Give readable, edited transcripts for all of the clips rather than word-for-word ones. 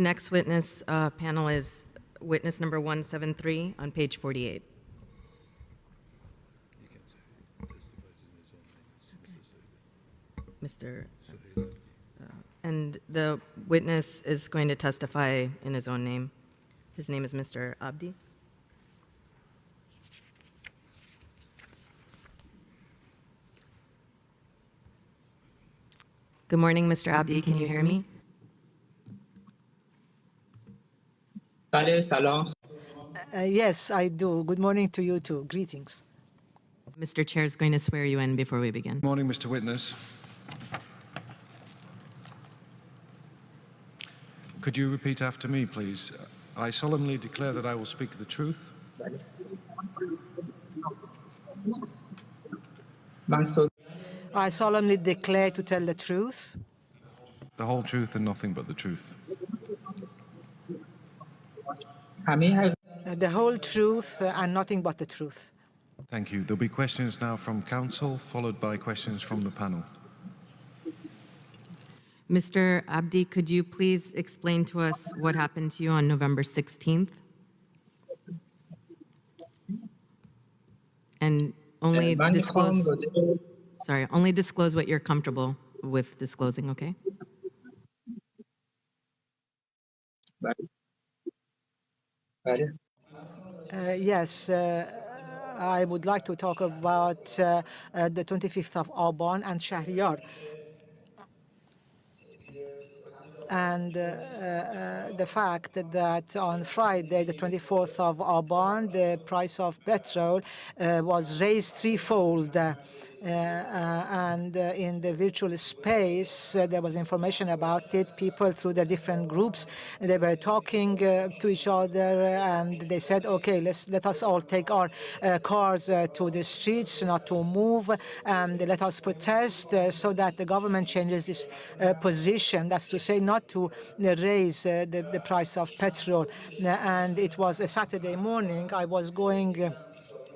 Next witness panel is witness number 173 on page 48. Mr. And the witness is going to testify in his own name. His name is Mr. Abdi. Good morning, Mr. Abdi. Can you hear me? Yes, I do. Good morning to you too. Greetings. Mr. Chair is going to swear you in before we begin. Good morning, Mr. Witness. Could you repeat after me, please? I solemnly declare that I will speak the truth. I solemnly declare to tell the truth, The whole truth and nothing but the truth. the whole truth, and nothing but the truth. Thank you. There'll be questions now from counsel, followed by questions from the panel. Mr. Abdi, could you please explain to us what happened to you on November 16th? And only disclose what you're comfortable with disclosing, okay? Yes, I would like to talk about the 25th of Aban and Shahriyar. And the fact that on Friday, the 24th of Aban, the price of petrol was raised threefold. And in the virtual space, there was information about it. People through the different groups, they were talking to each other, and they said, okay, let us all take our cars to the streets, not to move, and let us protest so that the government changes this position. That's to say, not to raise the price of petrol. And it was a Saturday morning. I was going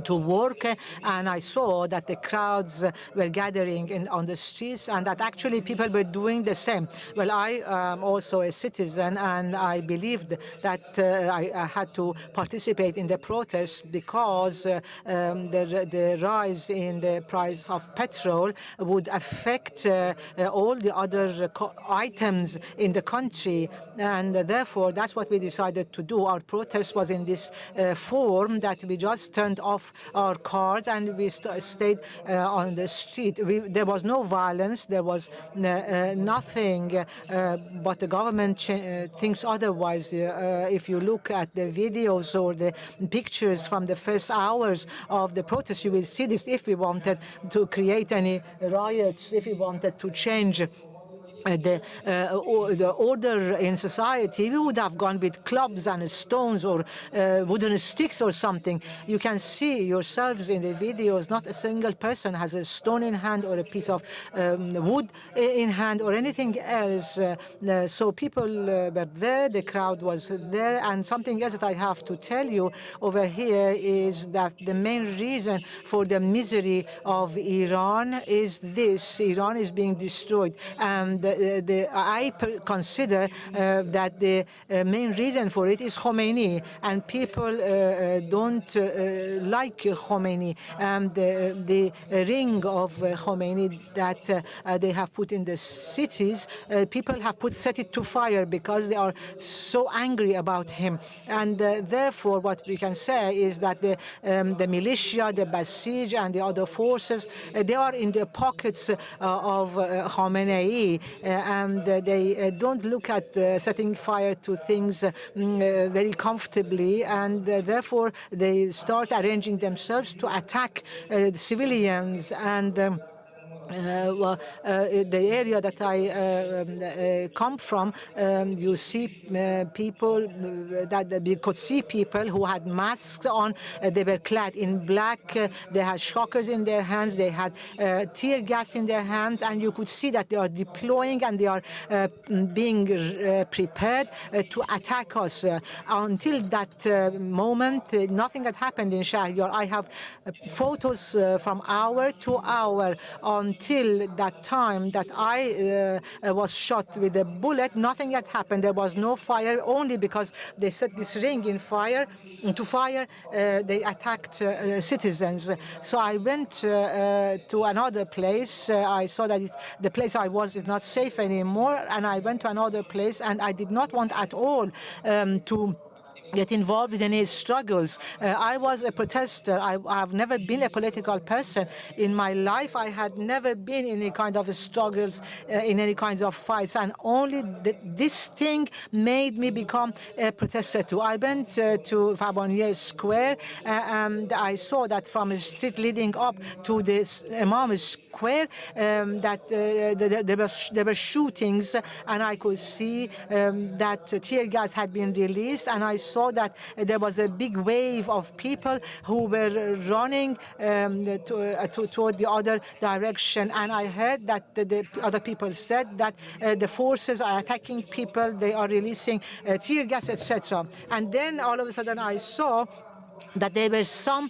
to work, and I saw that the crowds were gathering on the streets, and that actually people were doing the same. Well, I am also a citizen, and I believed that I had to participate in the protest because the rise in the price of petrol would affect all the other items in the country, and therefore that's what we decided to do. Our protest was in this form that we just turned off our cars and we stayed on the street. There was no violence. There was nothing, but the government thinks otherwise. If you look at the videos or the pictures from the first hours of the protest, you will see this. If we wanted to create any riots, if we wanted to change the order in society, we would have gone with clubs and stones or wooden sticks or something. You can see yourselves in the videos, not a single person has a stone in hand or a piece of wood in hand or anything else. So people were there, the crowd was there, and something else that I have to tell you over here is that the main reason for the misery of Iran is this: Iran is being destroyed, and I consider that the main reason for it is Khomeini, and people don't like Khomeini. The ring of Khomeini that they have put in the cities, people have set it to fire because they are so angry about him. And therefore, what we can say is that the militia, the Basij, and the other forces, they are in the pockets of Khamenei, and they don't look at setting fire to things very comfortably, and therefore they start arranging themselves to attack civilians. And the area that I come from, you see people that we could see people who had masks on. They were clad in black. They had shockers in their hands. They had tear gas in their hands, and you could see that they are deploying and they are being prepared to attack us. Until that moment, nothing had happened in Shahriyar. I have photos from hour to hour until until that time that I was shot with a bullet, nothing had happened. There was no fire, only because they set this ring into fire, they attacked citizens. So I went to another place. I saw that the place I was is not safe anymore, and I went to another place, and I did not want at all to get involved in any struggles. I was a protester. I have never been a political person in my life. I had never been in any kind of struggles, in any kinds of fights, and only this thing made me become a protester too. I went to Fabonnier Square, and I saw that from a street leading up to this Imam Square, that there were shootings, and I could see that tear gas had been released, and I saw that there was a big wave of people who were running toward the other direction. And I heard that the other people said that the forces are attacking people, they are releasing tear gas, etc. And then all of a sudden I saw that there were some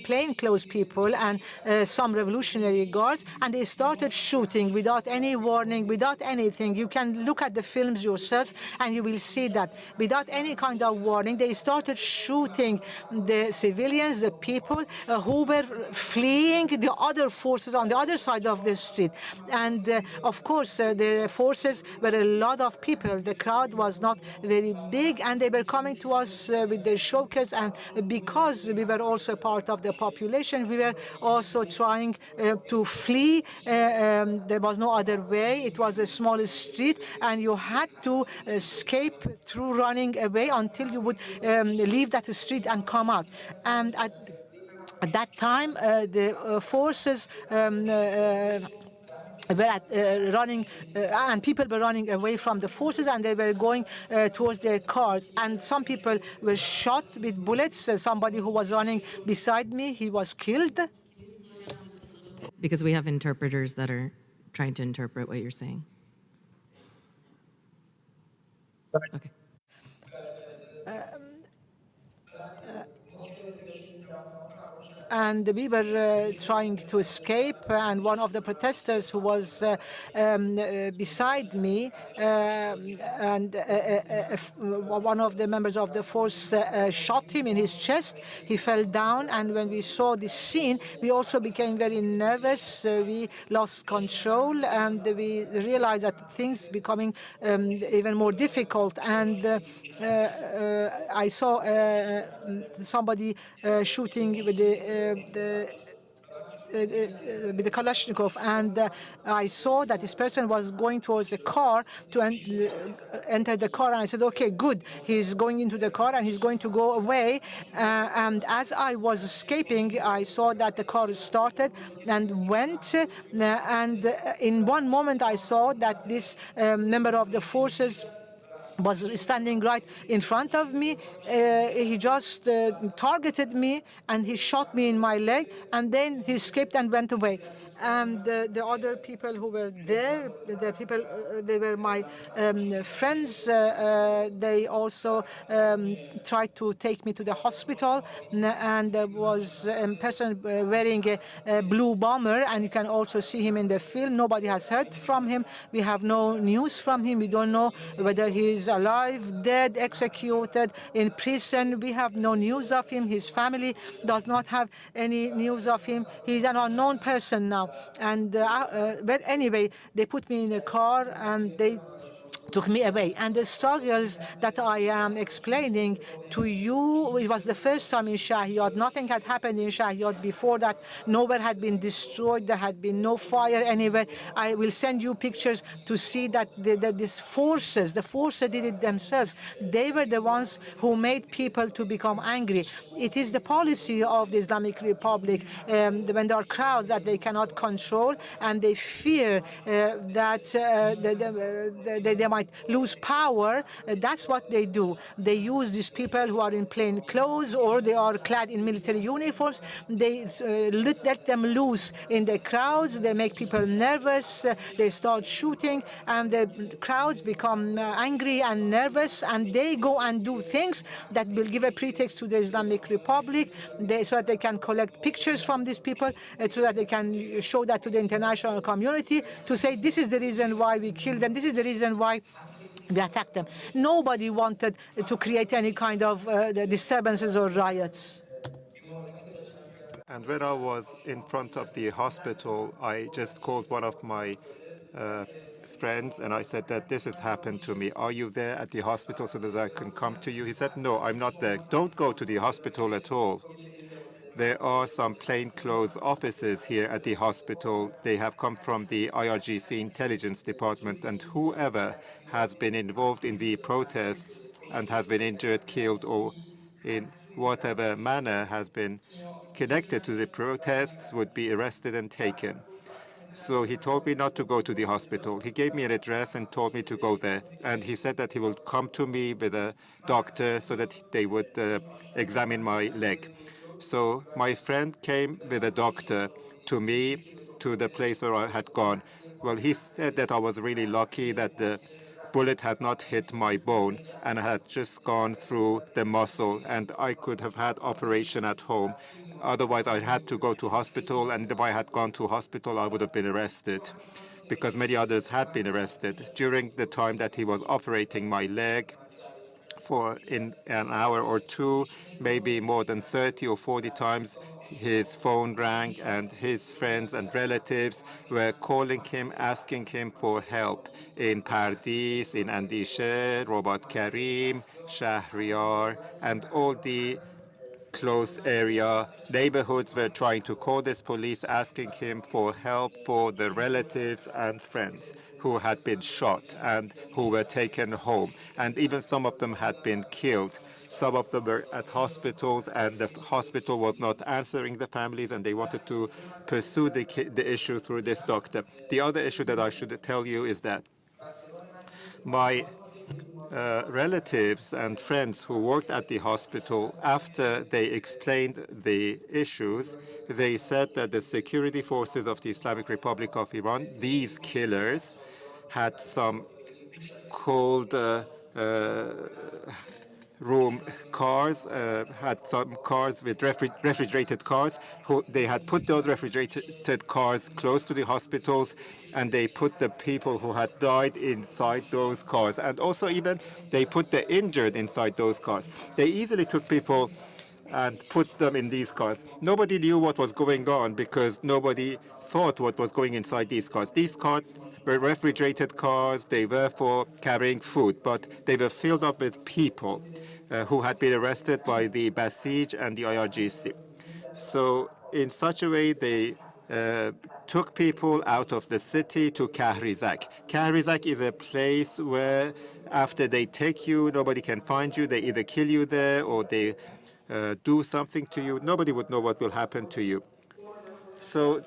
plainclothes people and some revolutionary guards, and they started shooting without any warning, without anything. You can look at the films yourselves, and you will see that without any kind of warning, they started shooting the civilians, the people who were fleeing the other forces on the other side of the street. And of course, the forces were a lot of people. The crowd was not very big, and they were coming to us with their showcase. And because we were also part of the population, we were also trying to flee. There was no other way. It was a small street, and you had to escape through running away until you would leave that street and come out. And at that time, the forces were running, and people were running away from the forces, and they were going towards their cars. And some people were shot with bullets. Somebody who was running beside me, he was killed. Because we have interpreters that are trying to interpret what you're saying. Okay. And we were trying to escape, and one of the protesters who was beside me, and one of the members of the force shot him in his chest. He fell down, and when we saw this scene, we also became very nervous. We lost control, and we realized that things becoming even more difficult. And I saw somebody shooting with the Kalashnikov, and I saw that this person was going towards a car to enter the car, and I said, okay, good, he's going into the car and he's going to go away. And as I was escaping, I saw that the car started and went, and in one moment I saw that this member of the forces was standing right in front of me. He just targeted me, and he shot me in my leg, and then he escaped and went away. And the other people who were there, they were my friends. They also tried to take me to the hospital, and there was a person wearing a blue bomber, and you can also see him in the film. Nobody has heard from him. We have no news from him. We don't know whether he is alive, dead, executed, in prison. We have no news of him. His family does not have any news of him. He's an unknown person now. And but anyway, they put me in a car and they took me away. And the struggles that I am explaining to you, it was the first time in Shahyad. Nothing had happened in Shahyad before that. Nowhere had been destroyed. There had been no fire anywhere. I will send you pictures to see that these forces, the forces did it themselves. They were the ones who made people to become angry. It is the policy of the Islamic Republic when there are crowds that they cannot control, and they fear that they might lose power. That's what they do. They use these people who are in plain clothes or they are clad in military uniforms. They let them loose in the crowds. They make people nervous. They start shooting, and the crowds become angry and nervous, and they go and do things that will give a pretext to the Islamic Republic, so that they can collect pictures from these people, so that they can show that to the international community to say this is the reason why we killed them, this is the reason why we attacked them. Nobody wanted to create any kind of disturbances or riots. And when I was in front of the hospital, I just called one of my friends and I said that this has happened to me. Are you there at the hospital so that I can come to you? He said, no, I'm not there. Don't go to the hospital at all. There are some plainclothes officers here at the hospital. They have come from the IRGC intelligence department, and whoever has been involved in the protests and has been injured, killed, or in whatever manner has been connected to the protests would be arrested and taken. So he told me not to go to the hospital. He gave me an address and told me to go there. And he said that he will come to me with a doctor so that they would examine my leg. So my friend came with a doctor to me, to the place where I had gone. Well, he said that I was really lucky that the bullet had not hit my bone and had just gone through the muscle, and I could have had operation at home. Otherwise, I had to go to hospital, and if I had gone to hospital, I would have been arrested because many others had been arrested. During the time that he was operating my leg, for in an hour or two, maybe more than 30 or 40 times, his phone rang and his friends and relatives were calling him, asking him for help in Pardis, in Andishe, Robat Karim, Shahriar, and all the close area neighborhoods were trying to call this police, asking him for help for the relatives and friends who had been shot and who were taken home. And even some of them had been killed. Some of them were at hospitals, and the hospital was not answering the families, and they wanted to pursue the issue through this doctor. The other issue that I should tell you is that my relatives and friends who worked at the hospital, after they explained the issues, they said that the security forces of the Islamic Republic of Iran, these killers, had some cold room cars, had some cars with refrigerated cars. They had put those refrigerated cars close to the hospitals, and they put the people who had died inside those cars. And also even they put the injured inside those cars. They easily took people and put them in these cars. Nobody knew what was going on because nobody thought what was going inside these cars. These cars were refrigerated cars. They were for carrying food, but they were filled up with people who had been arrested by the Basij and the IRGC. So in such a way, they took people out of the city to Kahrizak. Kahrizak is a place where after they take you, nobody can find you. They either kill you there or they do something to you. Nobody would know what will happen to you. So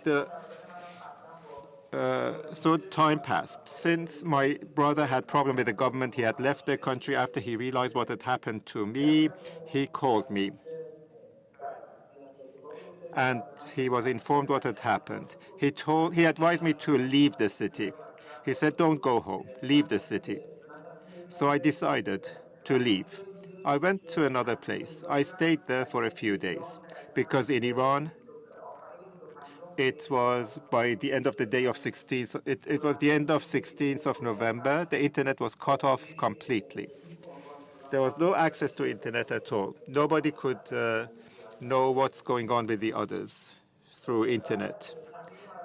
time passed. Since my brother had problem with the government, he had left the country. After he realized what had happened to me, he called me. And he was informed what had happened. He advised me to leave the city. He said, don't go home, leave the city. So I decided to leave. I went to another place. I stayed there for a few days because in Iran, it was by the end of the day of 16th, it was the end of 16th of November. The internet was cut off completely. There was no access to internet at all. Nobody could know what's going on with the others through internet.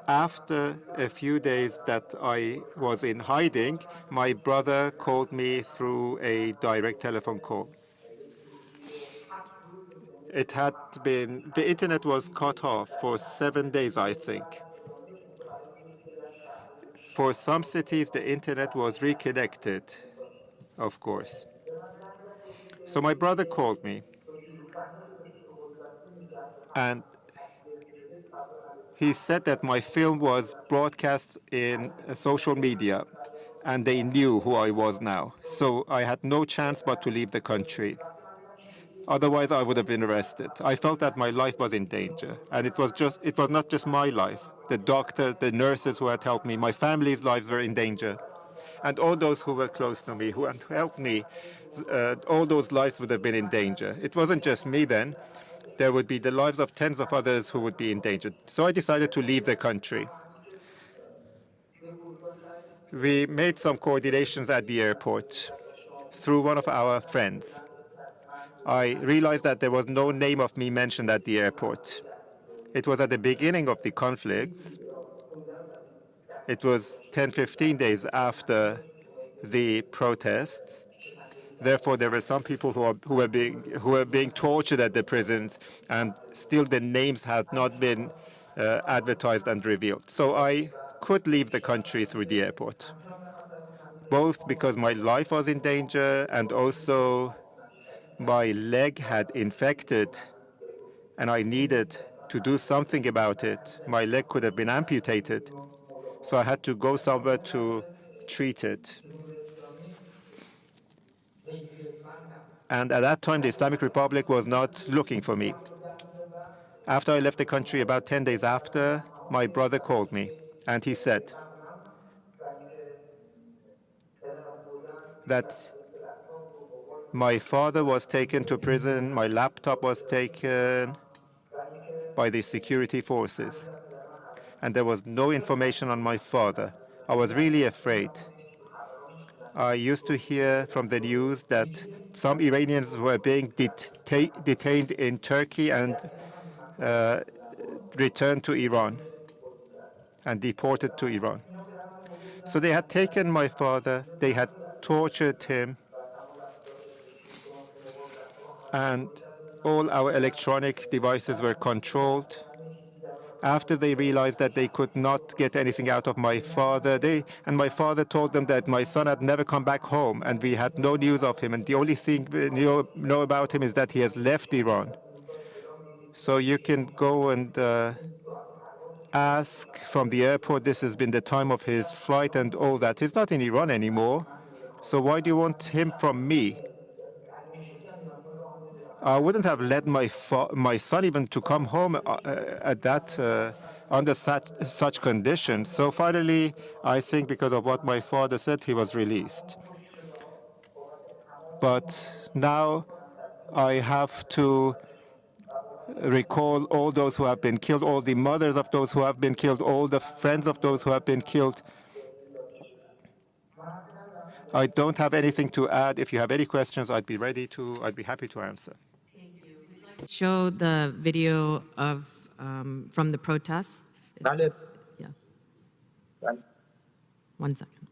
After a few days that I was in hiding, my brother called me through a direct telephone call. The internet was cut off for 7 days, I think. For some cities, the internet was reconnected, of course. So my brother called me, and he said that my film was broadcast in social media, and they knew who I was now. So I had no chance but to leave the country. Otherwise, I would have been arrested. I felt that my life was in danger, and it was not just my life. The doctor, the nurses who had helped me, my family's lives were in danger. And all those who were close to me, who had helped me, all those lives would have been in danger. It wasn't just me then. There would be the lives of tens of others who would be in danger. So I decided to leave the country. We made some coordinations at the airport through one of our friends. I realized that there was no name of me mentioned at the airport. It was at the beginning of the conflicts. It was 10, 15 days after the protests. Therefore, there were some people who were being tortured at the prisons, and still the names had not been advertised and revealed. So I could leave the country through the airport, both because my life was in danger and also my leg had infected and I needed to do something about it. My leg could have been amputated, so I had to go somewhere to treat it. And at that time, the Islamic Republic was not looking for me. After I left the country, about 10 days after, my brother called me, and he said that my father was taken to prison, my laptop was taken by the security forces, and there was no information on my father. I was really afraid. I used to hear from the news that some Iranians were being detained in Turkey and returned to Iran and deported to Iran. So they had taken my father, they had tortured him, and all our electronic devices were controlled. After they realized that they could not get anything out of my father, my father told them that my son had never come back home, and we had no news of him, and the only thing we know about him is that he has left Iran. So you can go and ask from the airport. This has been the time of his flight and all that. He's not in Iran anymore. So why do you want him from me? I wouldn't have let my son even to come home under such conditions. So finally, I think because of what my father said, he was released. But now I have to recall all those who have been killed, all the mothers of those who have been killed, all the friends of those who have been killed. I don't have anything to add. If you have any questions, I'd be happy to answer. Show the video of from the protests. Yeah. 1 second.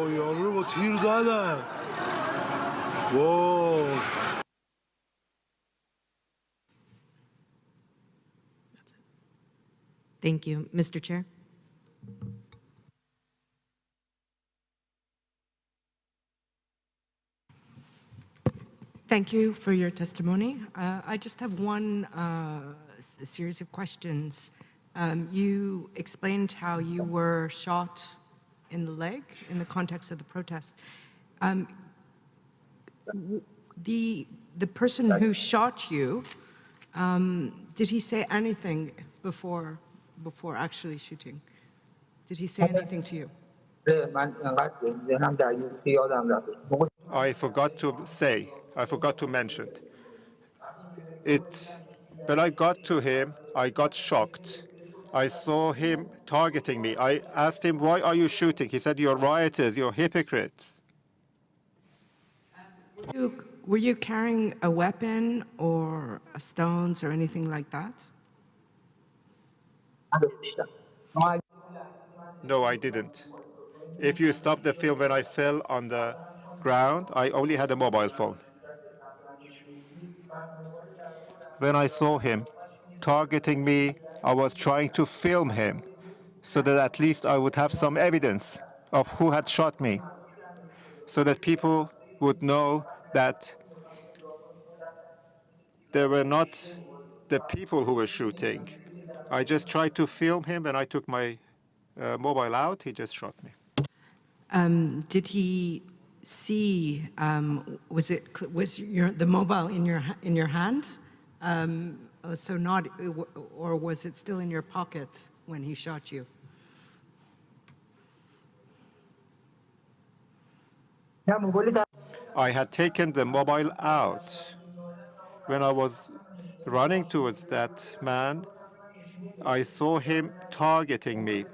یارو با تیر زدن. Thank you. Mr. Chair? Thank you for your testimony. I just have one series of questions. You explained how you were shot in the leg in the context of the protest. The person who shot you, did he say anything before actually shooting? Did he say anything to you? I forgot to mention it. When I got to him, I got shocked. I saw him targeting me. I asked him, why are you shooting? He said, you're rioters, you're hypocrites. Were you carrying a weapon or stones or anything like that? No, I didn't. If you stop the film when I fell on the ground, I only had a mobile phone. When I saw him targeting me, I was trying to film him so that at least I would have some evidence of who had shot me, so that people would know that they were not the people who were shooting. I just tried to film him. When I took my mobile out, he just shot me. Did he see? Was the mobile in your hand? So not, or was it still in your pocket when he shot you? I had taken the mobile out. When I was running towards that man, I saw him targeting me.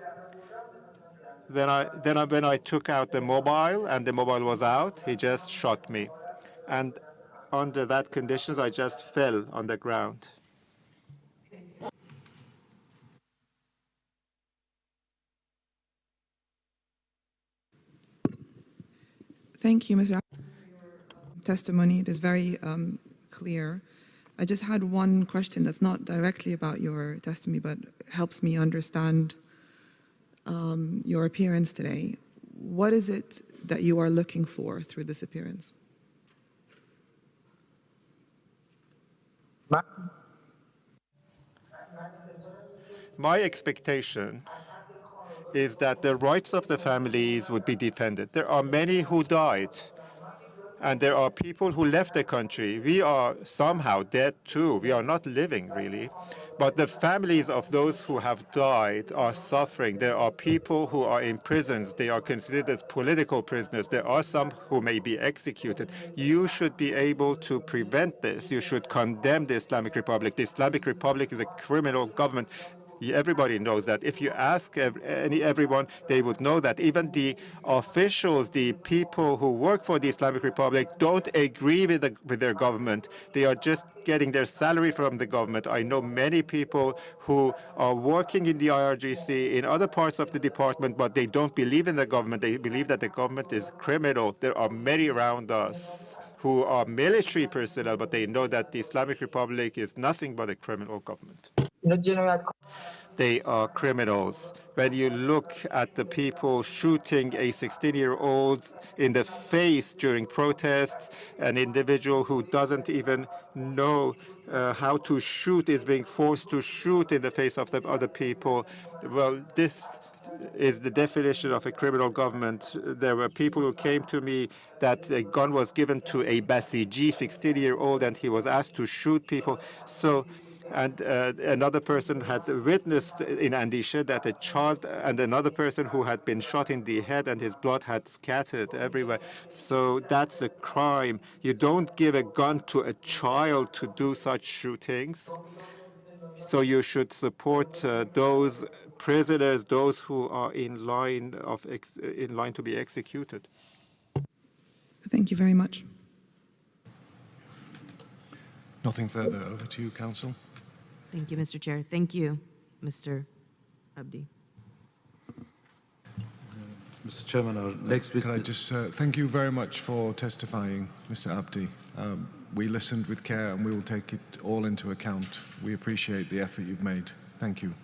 When I took out the mobile and the mobile was out, he just shot me. And under that conditions, I just fell on the ground. Thank you, Mr. Testimony. It is very clear. I just had one question that's not directly about your testimony, but helps me understand your appearance today. What is it that you are looking for through this appearance? My expectation is that the rights of the families would be defended. There are many who died, and there are people who left the country. We are somehow dead too. We are not living, really. But the families of those who have died are suffering. There are people who are in prisons. They are considered as political prisoners. There are some who may be executed. You should be able to prevent this. You should condemn the Islamic Republic. The Islamic Republic is a criminal government. Everybody knows that. If you ask everyone, they would know that. Even the officials, the people who work for the Islamic Republic, don't agree with their government. They are just getting their salary from the government. I know many people who are working in the IRGC, in other parts of the department, but they don't believe in the government. They believe that the government is criminal. There are many around us who are military personnel, but they know that the Islamic Republic is nothing but a criminal government. They are criminals. When you look at the people shooting a 16-year-old in the face during protests, an individual who doesn't even know how to shoot is being forced to shoot in the face of the other people. Well, this is the definition of a criminal government. There were people who came to me that a gun was given to a Basiji, 16-year-old, and he was asked to shoot people. And another person had witnessed in Andisha that a child and another person who had been shot in the head and his blood had scattered everywhere. So that's a crime. You don't give a gun to a child to do such shootings. So you should support those prisoners, those who are in line to be executed. Thank you very much. Nothing further. Over to you, Council. Thank you, Mr. Chair. Thank you, Mr. Abdi. Mr. Chairman, our next Can I just thank you very much for testifying, Mr. Abdi. We listened with care and we will take it all into account. We appreciate the effort you've made. Thank you.